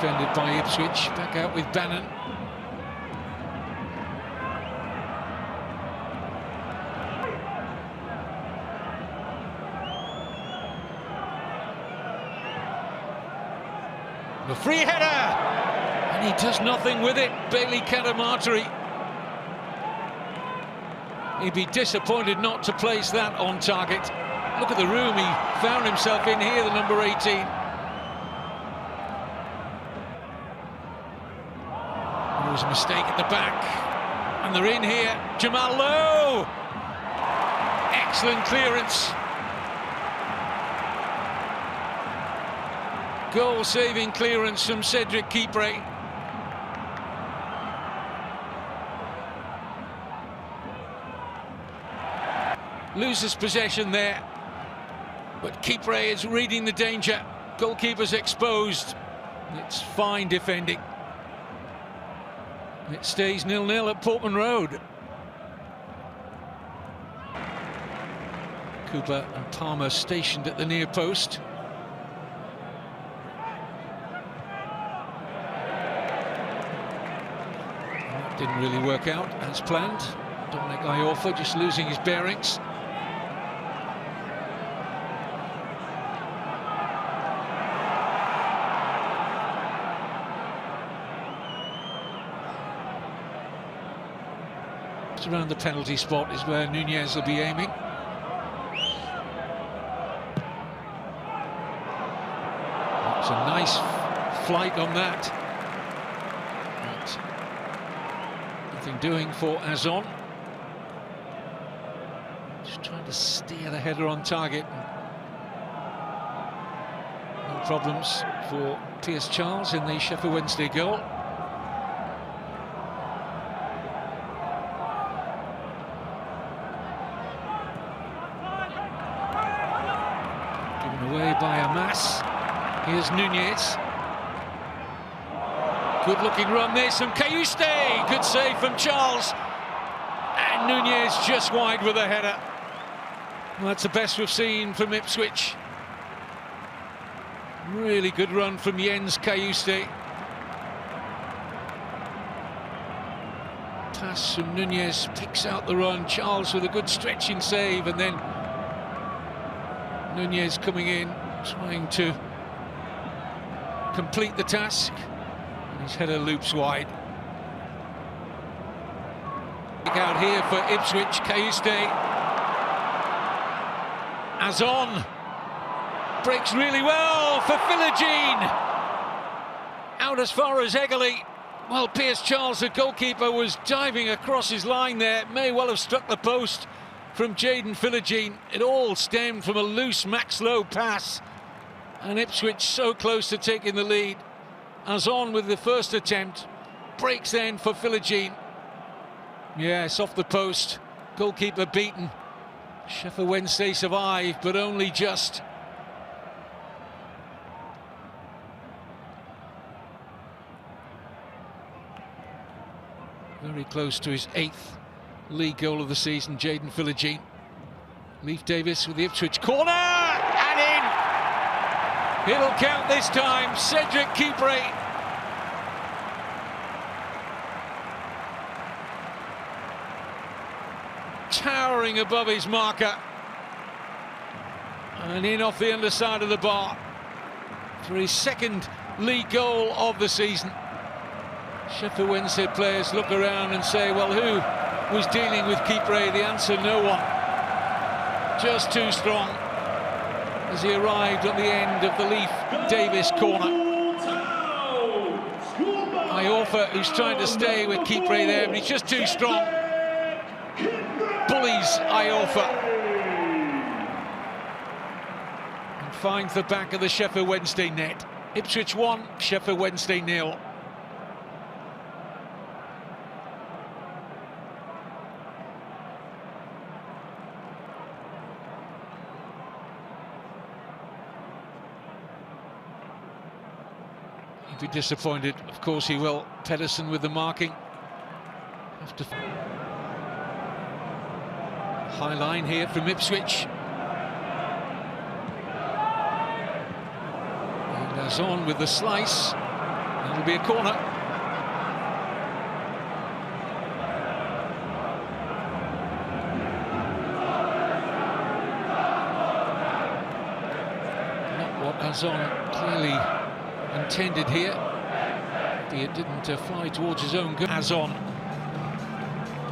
defended by Ipswich. Back out with Bannon. The free header! And he does nothing with it, Bailey Cadamarteri. He'd be disappointed not to place that on target. Look at the room he found himself in here, the number 18. There was a mistake at the back. And they're in here. Jamal Lowe! Excellent clearance. Goal-saving clearance from Cedric Kipre. Loses possession there, but Kipre is reading the danger. Goalkeeper's exposed. It's fine defending. It stays 0-0 at Portman Road. Cooper and Palmer stationed at the near post. That didn't really work out as planned. Dominic Iorfa just losing his bearings. Around the penalty spot is where Nunez will be aiming. It's a nice flight on that. But nothing doing for Azon. Just trying to steer the header on target. No problems for Piers Charles in the Sheffield Wednesday goal. Away by Amas. Here's Nunez. Good looking run this from Cayuste. Good save from Charles. And Nunez just wide with a header. Well, that's the best we've seen from Ipswich. Really good run from Jens Cayuste. Pass from Nunez picks out the run. Charles with a good stretching save, and then Nunez coming in, trying to complete the task. And his header loops wide. Out here for Ipswich, Cayuste. Azon breaks really well for Philogene. Out as far as Eggerly. Well, Piers Charles, the goalkeeper, was diving across his line there. May well have struck the post from Jayden Philogene. It all stemmed from a loose Max Lowe pass, and Ipswich so close to taking the lead. Azon with the first attempt, breaks then for Philogene. Yes, off the post, goalkeeper beaten. Sheffield Wednesday survive, but only just. Very close to his 8th league goal of the season, Jayden Philogene. Leif Davis with the Ipswich corner, and in! It'll count this time, Cedric Kipre. Towering above his marker. And in off the underside of the bar for his 2nd league goal of the season. Sheffield Wednesday players look around and say, well, who was dealing with Kipre? The answer, no one. Just too strong as he arrived on the end of the Leif Davis corner. Iorfa, who's trying to stay with Kipre there, but he's just too strong. Bullies Iorfa. And finds the back of the Sheffield Wednesday net. Ipswich 1, Sheffield Wednesday 0. Be disappointed, of course he will. Pedersen with the marking. High line here from Ipswich. And Azon with the slice. It'll be a corner. Not what Azon clearly intended here. It didn't fly towards his own goal. Azon.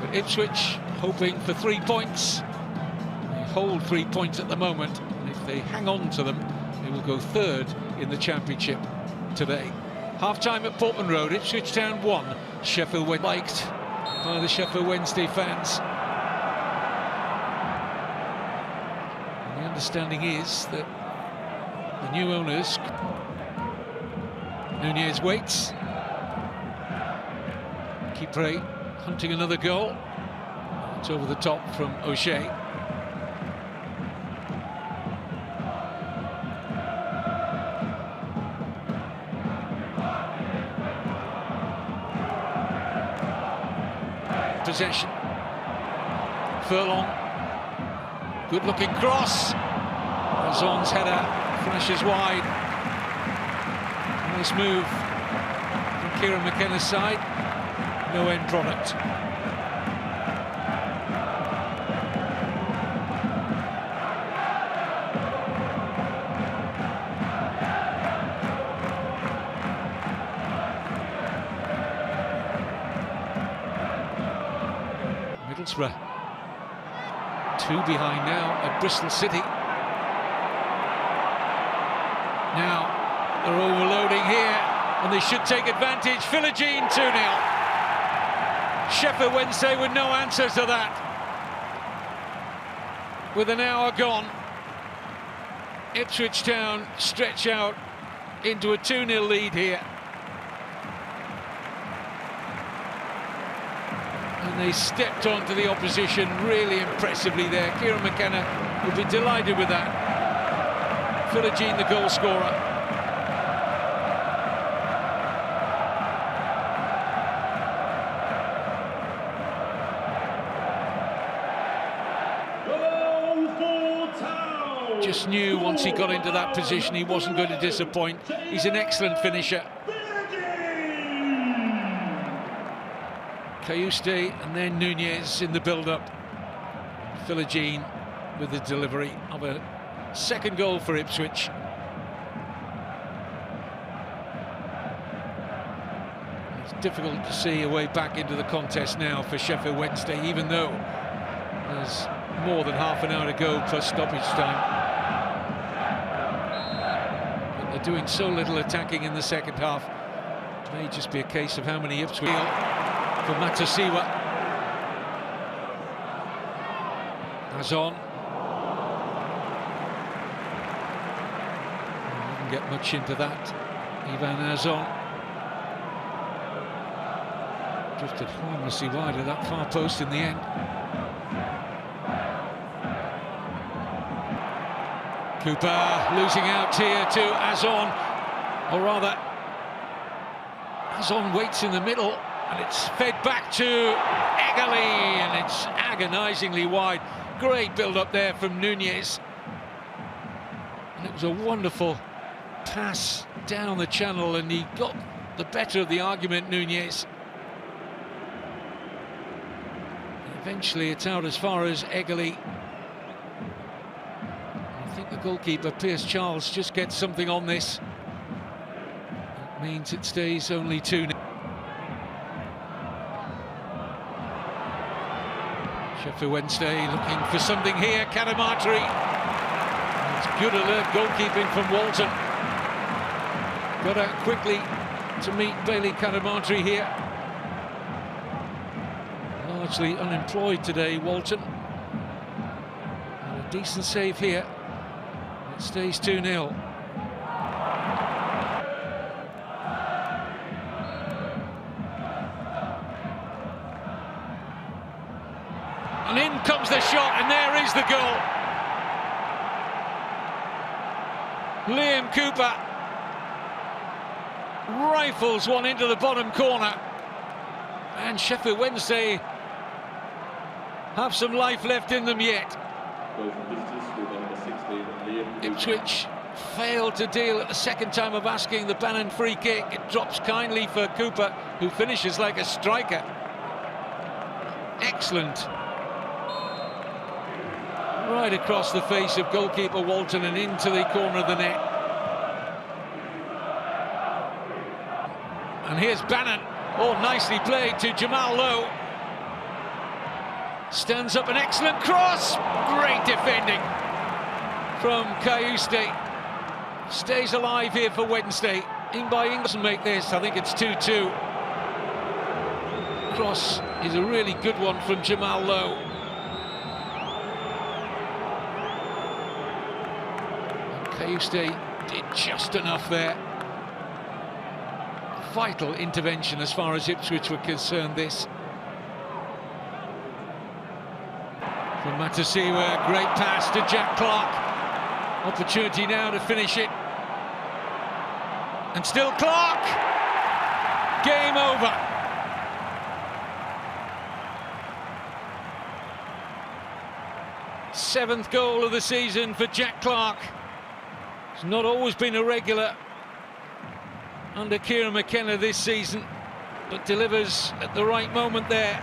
But Ipswich hoping for 3 points. They hold 3 points at the moment. And if they hang on to them, they will go third in the Championship today. Half-time at Portman Road. Ipswich Town 1. Sheffield Wednesday liked by the Sheffield Wednesday fans. And the understanding is that the new owners, Nunez waits. Kipre hunting another goal. It's over the top from O'Shea. Possession. Furlong. Good looking cross. Azon's header flashes wide. Nice move from Kieran McKenna's side. No end product. Middlesbrough 2 behind now at Bristol City. Now they're overloading here and they should take advantage. Philogene 2-0. Sheffield Wednesday with no answer to that. With an hour gone, Ipswich Town stretch out into a 2-0 lead here. And they stepped onto the opposition really impressively there. Kieran McKenna will be delighted with that. Philogene, the goal scorer. Just knew once he got into that position he wasn't going to disappoint. He's an excellent finisher. Cayuste and then Nunez in the build-up. Philogene with the delivery of a second goal for Ipswich. It's difficult to see a way back into the contest now for Sheffield Wednesday, even though there's more than half an hour to go plus stoppage time. But they're doing so little attacking in the second half. It may just be a case of how many Ipswich for Matasiwa. Azon. Didn't get much into that. Ivan Azon. Drifted harmlessly wide of that far post in the end. Cooper losing out here to Azon, or rather Azon waits in the middle and it's fed back to Egali and it's agonisingly wide. Great build-up there from Nunez, and it was a wonderful pass down the channel and he got the better of the argument, Nunez. Eventually it's out as far as Egali. I think the goalkeeper, Piers Charles, just gets something on this. It means it stays only 2-0. Sheffield Wednesday looking for something here. Kadamatri. It's good alert goalkeeping from Walton. Got out quickly to meet Bailey Kadamatri here. Largely unemployed today, Walton. And a decent save here. It stays 2-0. And in comes the shot, and there is the goal. Liam Cooper rifles one into the bottom corner. And Sheffield Wednesday have some life left in them yet. Ipswich failed to deal at the second time of asking. The Bannon free kick, it drops kindly for Cooper, who finishes like a striker. Excellent. Right across the face of goalkeeper Walton and into the corner of the net. And here's Bannon. Oh, nicely played to Jamal Lowe. Stands up an excellent cross. Great defending from Kayuste. Stays alive here for Wednesday. In by Ings and make this. I think it's 2-2. Cross is a really good one from Jamal Lowe. Kayuste did just enough there. Vital intervention as far as Ipswich were concerned, this. From Matasiwa, great pass to Jack Clark. Opportunity now to finish it. And still Clark! Game over. Seventh goal of the season for Jack Clark. He's not always been a regular under Kieran McKenna this season, but delivers at the right moment there.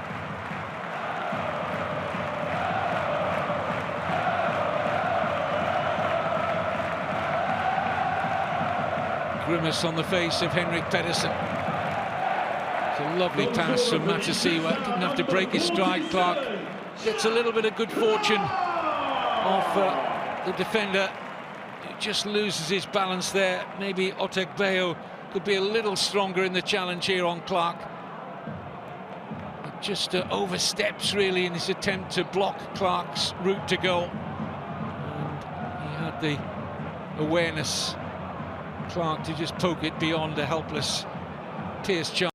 Grimace on the face of Henrik Pedersen. It's a lovely pass from Matasiwa. Didn't have to break his stride. Clark gets a little bit of good fortune off the defender. He just loses his balance there. Maybe Otegbeo could be a little stronger in the challenge here on Clark. But just oversteps really in his attempt to block Clark's route to goal. And he had the awareness, Clark, to just poke it beyond a helpless Pierce Charles.